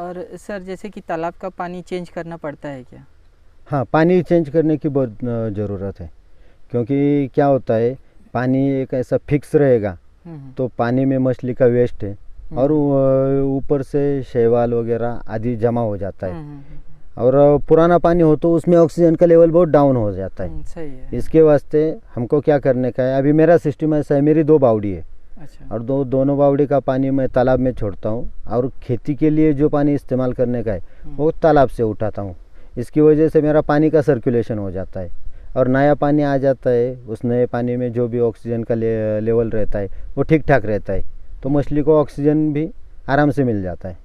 और सर जैसे कि तालाब का पानी चेंज करना पड़ता है क्या? हाँ, पानी चेंज करने की बहुत ज़रूरत है, क्योंकि क्या होता है, पानी एक ऐसा फिक्स रहेगा तो पानी में मछली का वेस्ट है और ऊपर से शैवाल वगैरह आदि जमा हो जाता है। और पुराना पानी हो तो उसमें ऑक्सीजन का लेवल बहुत डाउन हो जाता है। सही है। इसके वास्ते हमको क्या करने का है, अभी मेरा सिस्टम ऐसा है, मेरी 2 बावड़ी है। अच्छा। और दोनों बावड़ी का पानी मैं तालाब में छोड़ता हूँ और खेती के लिए जो पानी इस्तेमाल करने का है वो तालाब से उठाता हूँ। इसकी वजह से मेरा पानी का सर्कुलेशन हो जाता है और नया पानी आ जाता है। उस नए पानी में जो भी ऑक्सीजन का लेवल रहता है वो ठीक ठाक रहता है, तो मछली को ऑक्सीजन भी आराम से मिल जाता है।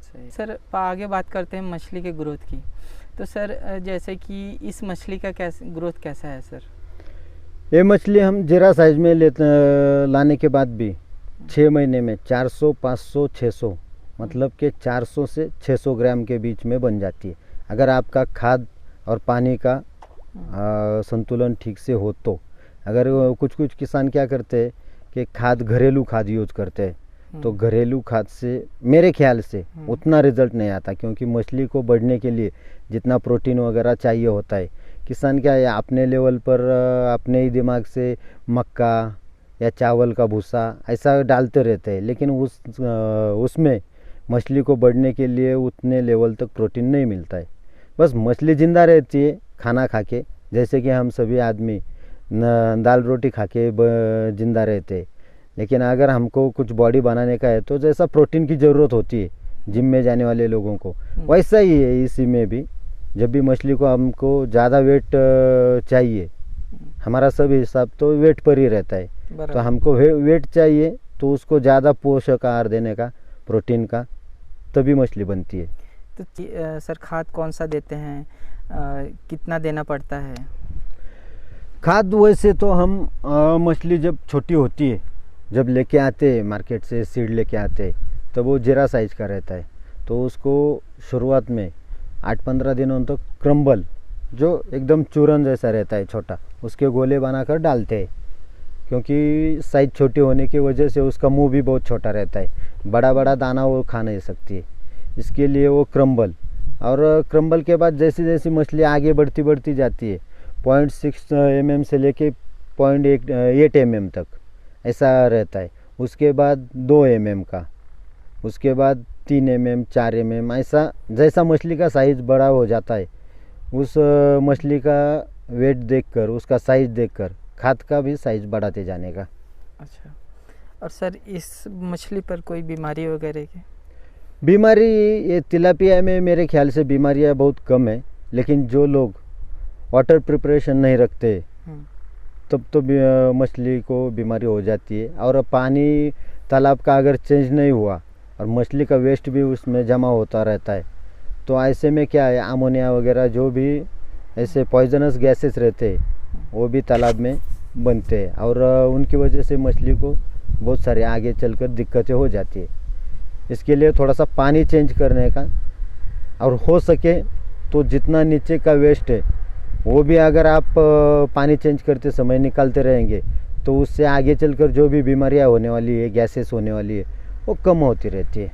सही। सर आगे बात करते हैं मछली के ग्रोथ की। तो सर जैसे कि इस मछली का ग्रोथ कैसा है सर? ये मछली हम जीरा साइज में लाने के बाद भी 6 महीने में 400, 500, 600 मतलब कि 400 से 600 ग्राम के बीच में बन जाती है, अगर आपका खाद और पानी का संतुलन ठीक से हो तो। अगर कुछ किसान क्या करते हैं कि घरेलू खाद यूज़ करते हैं, तो घरेलू खाद से मेरे ख्याल से उतना रिजल्ट नहीं आता, क्योंकि मछली को बढ़ने के लिए जितना प्रोटीन वगैरह चाहिए होता है, किसान क्या है अपने लेवल पर अपने ही दिमाग से मक्का या चावल का भूसा ऐसा डालते रहते हैं, लेकिन उसमें मछली को बढ़ने के लिए उतने लेवल तक प्रोटीन नहीं मिलता है। बस मछली ज़िंदा रहती है खाना खा के, जैसे कि हम सभी आदमी दाल रोटी खा के ज़िंदा रहते हैं। लेकिन अगर हमको कुछ बॉडी बनाने का है तो जैसा प्रोटीन की ज़रूरत होती है जिम में जाने वाले लोगों को, वैसा ही है इसी में भी। जब भी मछली को हमको ज़्यादा वेट चाहिए, हमारा सब हिसाब तो वेट पर ही रहता है, तो हमको वेट चाहिए तो उसको ज़्यादा पोषक आहार देने का, प्रोटीन का, तभी मछली बनती है। तो सर खाद कौन सा देते हैं, कितना देना पड़ता है? खाद वैसे तो हम मछली जब छोटी होती है, जब लेके आते हैं मार्केट से सीड लेके आते हैं, तो वो जीरा साइज का रहता है, तो उसको शुरुआत में 8-15 दिनों तक क्रम्बल जो एकदम चूरन जैसा रहता है छोटा, उसके गोले बनाकर डालते हैं, क्योंकि साइज छोटी होने की वजह से उसका मुंह भी बहुत छोटा रहता है, बड़ा दाना वो खा नहीं सकती है, इसके लिए वो क्रम्बल। और क्रम्बल के बाद जैसी जैसी मछली आगे बढ़ती जाती है, 0.6 mm से लेके 0.8 mm तक ऐसा रहता है, उसके बाद 2 mm का, उसके बाद 3 mm, 4 mm, ऐसा जैसा मछली का साइज़ बड़ा हो जाता है, उस मछली का वेट देखकर, उसका साइज़ देखकर खाद का भी साइज़ बढ़ाते जाने का। अच्छा। और सर इस मछली पर कोई बीमारी वगैरह की? बीमारी ये तिलापिया में मेरे ख्याल से बीमारियां बहुत कम है, लेकिन जो लोग वाटर प्रिपरेशन नहीं रखते तब तो मछली को बीमारी हो जाती है। और पानी तालाब का अगर चेंज नहीं हुआ और मछली का वेस्ट भी उसमें जमा होता रहता है, तो ऐसे में क्या है, अमोनिया वगैरह जो भी ऐसे पॉइजनस गैसेस रहते हैं वो भी तालाब में बनते हैं, और उनकी वजह से मछली को बहुत सारे आगे चलकर दिक्कतें हो जाती है। इसके लिए थोड़ा सा पानी चेंज करने का, और हो सके तो जितना नीचे का वेस्ट है वो भी अगर आप पानी चेंज करते समय निकालते रहेंगे तो उससे आगे चलकर जो भी बीमारियां होने वाली है, गैसेस होने वाली है, वो कम होती रहती है।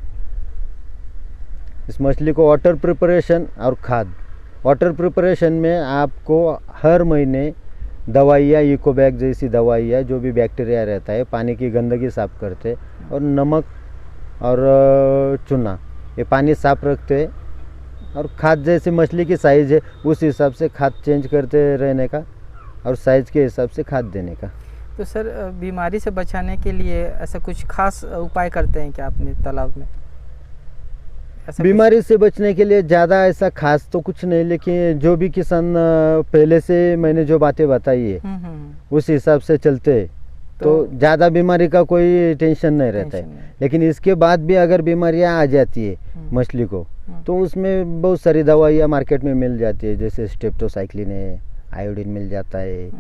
इस मछली को वाटर प्रिपरेशन और खाद, वाटर प्रिपरेशन में आपको हर महीने दवाइयाँ, इकोबैग जैसी दवाइयाँ, जो भी बैक्टीरिया रहता है, पानी की गंदगी साफ़ करते, और नमक और चूना, ये पानी साफ रखते हैं। और खाद जैसे मछली की साइज़ है उस हिसाब से खाद चेंज करते रहने का, और साइज़ के हिसाब से खाद देने का। तो सर बीमारी से बचाने के लिए ऐसा कुछ खास उपाय करते हैं क्या अपने तालाब में? बीमारी से बचने के लिए ज़्यादा ऐसा खास तो कुछ नहीं, लेकिन जो भी किसान पहले से मैंने जो बातें बताई है उस हिसाब से चलते हैं तो ज़्यादा बीमारी का कोई टेंशन नहीं रहता है। लेकिन इसके बाद भी अगर बीमारियां आ जाती है मछली को, तो उसमें बहुत सारी दवाइयाँ मार्केट में मिल जाती है, जैसे स्टेप्टोसाइक्लिन है, आयोडीन मिल जाता है,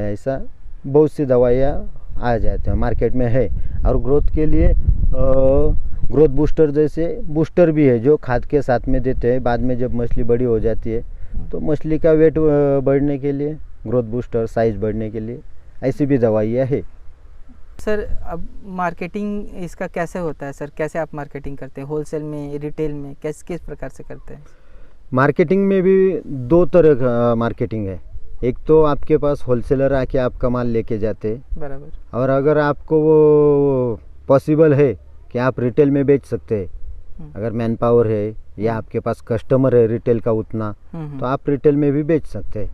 ऐसा बहुत सी दवाइयाँ आ जाते हैं मार्केट में है। और ग्रोथ के लिए ग्रोथ बूस्टर जैसे बूस्टर भी है जो खाद के साथ में देते हैं बाद में जब मछली बड़ी हो जाती है, तो मछली का वेट बढ़ने के लिए ग्रोथ बूस्टर, साइज बढ़ने के लिए ऐसी भी दवाइयाँ है। सर अब मार्केटिंग इसका कैसे होता है सर, कैसे आप मार्केटिंग करते हैं, होलसेल में, रिटेल में, किस प्रकार से करते हैं? मार्केटिंग में भी दो तरह का मार्केटिंग है। एक तो आपके पास होलसेलर आके आपका माल लेके जाते हैं, बराबर। और अगर आपको वो पॉसिबल है कि आप रिटेल में बेच सकते हैं, अगर मैन पावर है या आपके पास कस्टमर है रिटेल का उतना, तो आप रिटेल में भी बेच सकते हैं।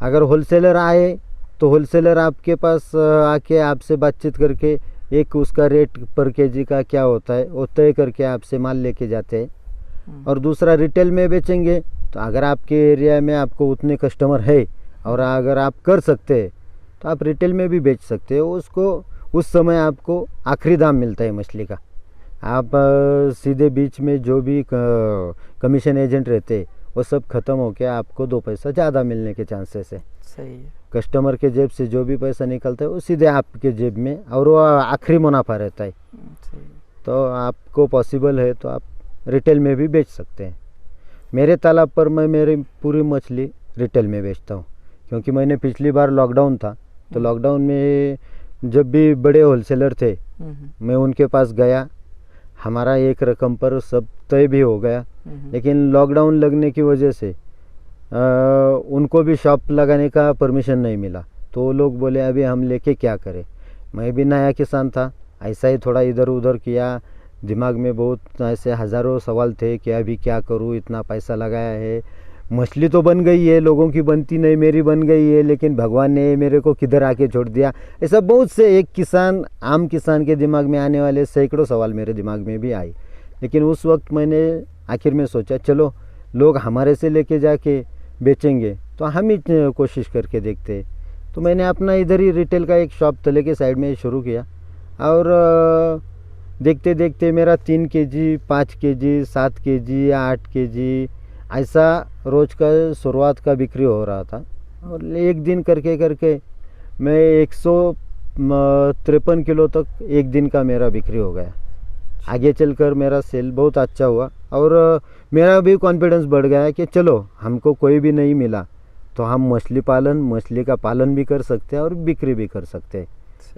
अगर होलसेलर आए तो होलसेलर आपके पास आके आपसे बातचीत करके एक उसका रेट पर केजी का क्या होता है वो तय करके आपसे माल लेके जाते हैं। और दूसरा रिटेल में बेचेंगे तो अगर आपके एरिया में आपको उतने कस्टमर है और अगर आप कर सकते हैं तो आप रिटेल में भी बेच सकते हो। उसको उस समय आपको आखिरी दाम मिलता है मछली का। आप सीधे बीच में जो भी कमीशन एजेंट रहते वो सब खत्म होके आपको 2 पैसा ज़्यादा मिलने के चांसेस है। सही है। कस्टमर के जेब से जो भी पैसा निकलता है वो सीधे आपके जेब में, और वो आखिरी मुनाफा रहता है। सही है। तो आपको पॉसिबल है तो आप रिटेल में भी बेच सकते हैं। मेरे तालाब पर मैं मेरी पूरी मछली रिटेल में बेचता हूँ, क्योंकि मैंने पिछली बार लॉकडाउन था तो लॉकडाउन में जब भी बड़े होलसेलर थे मैं उनके पास गया, हमारा एक रकम पर सब तय भी हो गया। लेकिन लॉकडाउन लगने की वजह से उनको भी शॉप लगाने का परमिशन नहीं मिला, तो वो लोग बोले अभी हम लेके क्या करें। मैं भी नया किसान था, ऐसा ही थोड़ा इधर उधर किया, दिमाग में बहुत ऐसे हज़ारों सवाल थे कि अभी क्या करूं, इतना पैसा लगाया है, मछली तो बन गई है, लोगों की बनती नहीं मेरी बन गई है, लेकिन भगवान ने मेरे को किधर आके छोड़ दिया। ऐसा बहुत से एक किसान, आम किसान के दिमाग में आने वाले सैकड़ों सवाल मेरे दिमाग में भी आए। लेकिन उस वक्त मैंने आखिर में सोचा चलो लोग हमारे से लेके जाके बेचेंगे तो हम ही कोशिश करके देखते। तो मैंने अपना इधर ही रिटेल का एक शॉप तले के साइड में शुरू किया, और देखते देखते मेरा 3 केजी, 5 केजी, 7 केजी, 8 केजी ऐसा रोज़ का शुरुआत का बिक्री हो रहा था। और एक दिन करके करके मैं 153 किलो तक एक दिन का मेरा बिक्री हो गया। आगे चलकर मेरा सेल बहुत अच्छा हुआ, और मेरा भी कॉन्फिडेंस बढ़ गया कि चलो हमको कोई भी नहीं मिला तो हम मछली का पालन भी कर सकते हैं और बिक्री भी कर सकते हैं।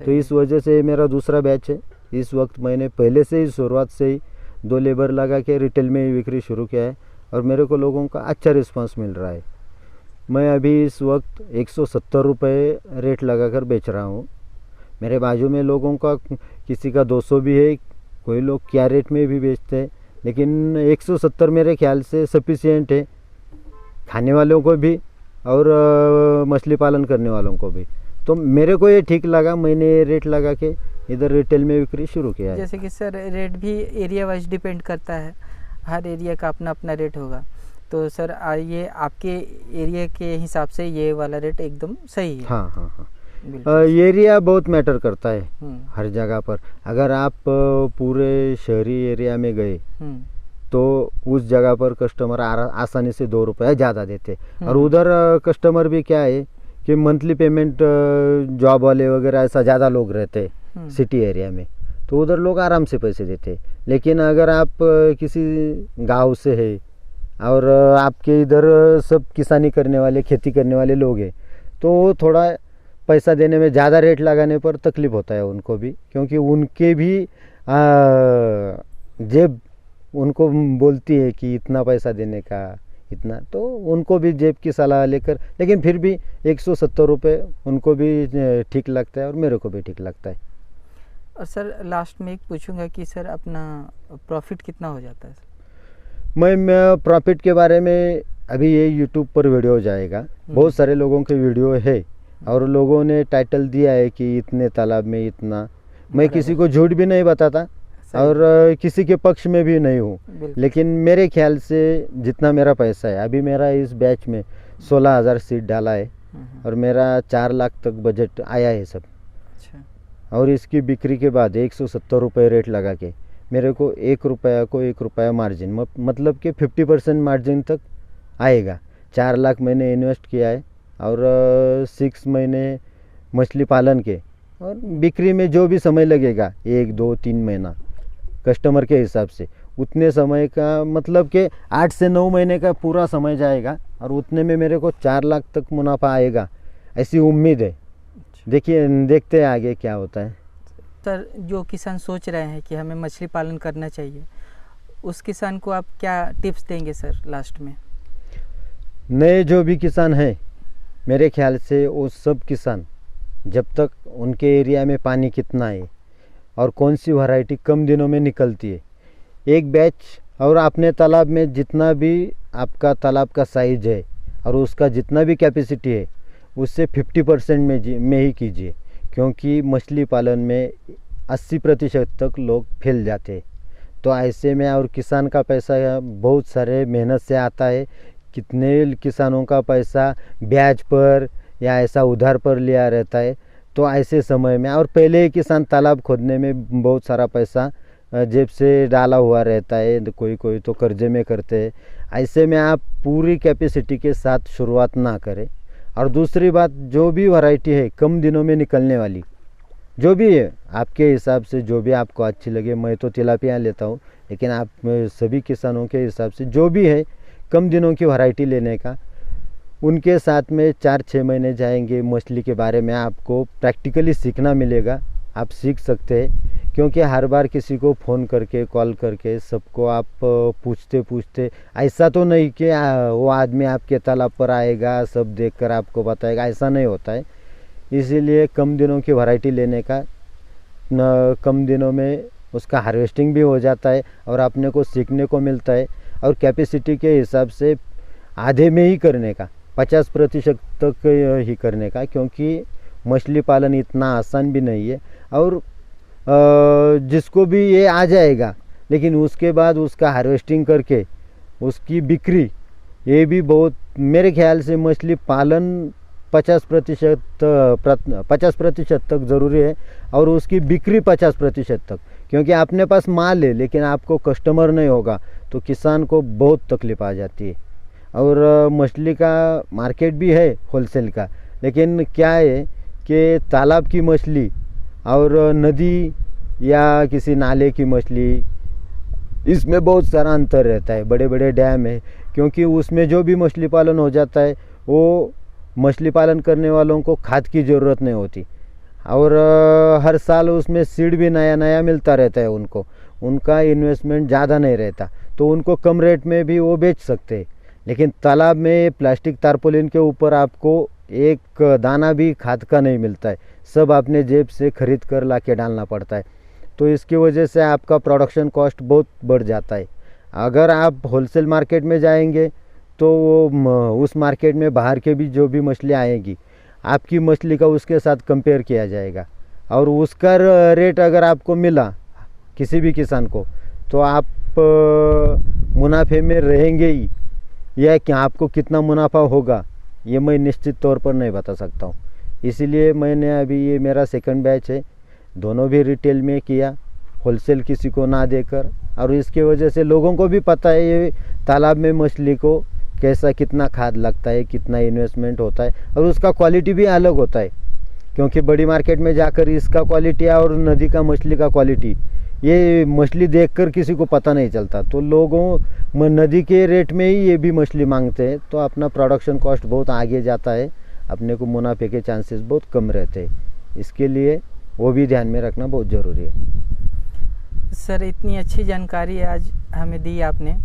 तो इस वजह से मेरा दूसरा बैच है। इस वक्त मैंने पहले से ही शुरुआत से ही 2 लेबर लगा के रिटेल में ही बिक्री शुरू किया है, और मेरे को लोगों का अच्छा रिस्पांस मिल रहा है। मैं अभी इस वक्त 170 रुपये रेट लगाकर बेच रहा हूँ। मेरे बाजू में लोगों का किसी का 200 भी है, कोई लोग क्या रेट में भी बेचते हैं, लेकिन 170 मेरे ख्याल से सफिशिएंट है खाने वालों को भी और मछली पालन करने वालों को भी। तो मेरे को ये ठीक लगा, मैंने ये रेट लगा के इधर रिटेल में बिक्री शुरू किया है। जैसे कि सर रेट भी एरिया वाइज डिपेंड करता है, हर एरिया का अपना अपना रेट होगा। तो सर ये आपके एरिया के हिसाब से ये वाला रेट एकदम सही है? हाँ हाँ हाँ, एरिया बहुत मैटर करता है हर जगह पर। अगर आप पूरे शहरी एरिया में गए तो उस जगह पर कस्टमर आसानी से 2 रुपये ज़्यादा देते, और उधर कस्टमर भी क्या है कि मंथली पेमेंट जॉब वाले वगैरह ऐसा ज़्यादा लोग रहते सिटी एरिया में, तो उधर लोग आराम से पैसे देते। लेकिन अगर आप किसी गांव से है और आपके इधर सब किसानी करने वाले, खेती करने वाले लोग हैं, तो थोड़ा पैसा देने में ज़्यादा रेट लगाने पर तकलीफ़ होता है उनको भी, क्योंकि उनके भी जेब उनको बोलती है कि इतना पैसा देने का इतना, तो उनको भी जेब की सलाह लेकर, लेकिन फिर भी 170 रुपये उनको भी ठीक लगता है और मेरे को भी ठीक लगता है। और सर लास्ट में एक पूछूंगा कि सर अपना प्रॉफिट कितना हो जाता है? मैं प्रॉफिट के बारे में अभी ये यूट्यूब पर वीडियो जाएगा, बहुत सारे लोगों के वीडियो है और लोगों ने टाइटल दिया है कि इतने तालाब में इतना। मैं किसी को झूठ भी नहीं बताता और किसी के पक्ष में भी नहीं हूँ, लेकिन मेरे ख्याल से जितना मेरा पैसा है, अभी मेरा इस बैच में 16,000 सीट डाला है और मेरा 4 लाख तक बजट आया है सब। और इसकी बिक्री के बाद 170 रुपये रेट लगा के मेरे को 1 रुपया मार्जिन, मतलब कि 50% मार्जिन तक आएगा। 4 लाख मैंने इन्वेस्ट किया है और 6 महीने मछली पालन के, और बिक्री में जो भी समय लगेगा 1, 2, 3 महीना कस्टमर के हिसाब से, उतने समय का मतलब कि 8 से 9 महीने का पूरा समय जाएगा और उतने में मेरे को 4 लाख तक मुनाफा आएगा, ऐसी उम्मीद है। देखिए, देखते हैं आगे क्या होता है। सर जो किसान सोच रहे हैं कि हमें मछली पालन करना चाहिए, उस किसान को आप क्या टिप्स देंगे सर लास्ट में? नए जो भी किसान हैं, मेरे ख्याल से वो सब किसान जब तक उनके एरिया में पानी कितना है और कौन सी वैरायटी कम दिनों में निकलती है, एक बैच और अपने तालाब में जितना भी आपका तालाब का साइज है और उसका जितना भी कैपेसिटी है उससे 50% में ही कीजिए, क्योंकि मछली पालन में 80% तक लोग फैल जाते हैं। तो ऐसे में और किसान का पैसा बहुत सारे मेहनत से आता है, कितने किसानों का पैसा ब्याज पर या ऐसा उधार पर लिया रहता है। तो ऐसे समय में और पहले किसान तालाब खोदने में बहुत सारा पैसा जेब से डाला हुआ रहता है, कोई कोई तो कर्जे में करते हैं। ऐसे में आप पूरी कैपेसिटी के साथ शुरुआत ना करें। और दूसरी बात, जो भी वैरायटी है कम दिनों में निकलने वाली, जो भी है आपके हिसाब से जो भी आपको अच्छी लगे, मैं तो तिलापिया लेता हूँ, लेकिन आप सभी किसानों के हिसाब से जो भी है कम दिनों की वैरायटी लेने का, उनके साथ में 4-6 महीने जाएंगे, मछली के बारे में आपको प्रैक्टिकली सीखना मिलेगा। आप सीख सकते हैं, क्योंकि हर बार किसी को फ़ोन करके कॉल करके सबको आप पूछते ऐसा तो नहीं कि वो आदमी आपके तालाब पर आएगा सब देखकर आपको बताएगा, ऐसा नहीं होता है। इसीलिए कम दिनों की वैरायटी लेने का, कम दिनों में उसका हार्वेस्टिंग भी हो जाता है और अपने को सीखने को मिलता है। और कैपेसिटी के हिसाब से आधे में ही करने का, 50% तक ही करने का, क्योंकि मछली पालन इतना आसान भी नहीं है। और जिसको भी ये आ जाएगा, लेकिन उसके बाद उसका हार्वेस्टिंग करके उसकी बिक्री, ये भी बहुत, मेरे ख्याल से मछली पालन 50% तक ज़रूरी है और उसकी बिक्री 50% तक, क्योंकि अपने पास माल है लेकिन आपको कस्टमर नहीं होगा तो किसान को बहुत तकलीफ आ जाती है। और मछली का मार्केट भी है होलसेल का, लेकिन क्या है कि तालाब की मछली और नदी या किसी नाले की मछली, इसमें बहुत सारा अंतर रहता है। बड़े बड़े डैम है, क्योंकि उसमें जो भी मछली पालन हो जाता है वो मछली पालन करने वालों को खाद की ज़रूरत नहीं होती और हर साल उसमें सीड भी नया नया मिलता रहता है उनको, उनका इन्वेस्टमेंट ज़्यादा नहीं रहता, तो उनको कम रेट में भी वो बेच सकते हैं। लेकिन तालाब में प्लास्टिक तारपोलिन के ऊपर आपको एक दाना भी खाद का नहीं मिलता है, सब अपने जेब से खरीद कर ला के डालना पड़ता है। तो इसकी वजह से आपका प्रोडक्शन कॉस्ट बहुत बढ़ जाता है। अगर आप होलसेल मार्केट में जाएंगे तो वो उस मार्केट में बाहर के भी जो भी मछली आएगी, आपकी मछली का उसके साथ कंपेयर किया जाएगा और उसका रेट अगर आपको मिला किसी भी किसान को, तो आप मुनाफे में रहेंगे ही, या कि आपको कितना मुनाफा होगा ये मैं निश्चित तौर पर नहीं बता सकता हूँ। इसीलिए मैंने अभी, ये मेरा सेकंड बैच है, दोनों भी रिटेल में किया, होलसेल किसी को ना देकर। और इसकी वजह से लोगों को भी पता है ये तालाब में मछली को कैसा, कितना खाद लगता है, कितना इन्वेस्टमेंट होता है और उसका क्वालिटी भी अलग होता है, क्योंकि बड़ी मार्केट में जाकर इसका क्वालिटी और नदी का मछली का क्वालिटी, ये मछली देखकर किसी को पता नहीं चलता। तो लोगों नदी के रेट में ही ये भी मछली मांगते हैं, तो अपना प्रोडक्शन कॉस्ट बहुत आगे जाता है, अपने को मुनाफे के चांसेस बहुत कम रहते हैं। इसके लिए वो भी ध्यान में रखना बहुत ज़रूरी है। सर इतनी अच्छी जानकारी आज हमें दी आपने,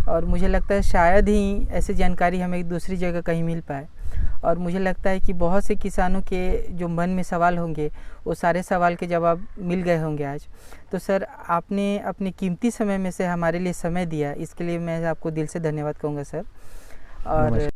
और मुझे लगता है शायद ही ऐसी जानकारी हमें दूसरी जगह कहीं मिल पाए। और मुझे लगता है कि बहुत से किसानों के जो मन में सवाल होंगे वो सारे सवाल के जवाब मिल गए होंगे आज। तो सर आपने अपने कीमती समय में से हमारे लिए समय दिया, इसके लिए मैं आपको दिल से धन्यवाद कहूँगा सर। और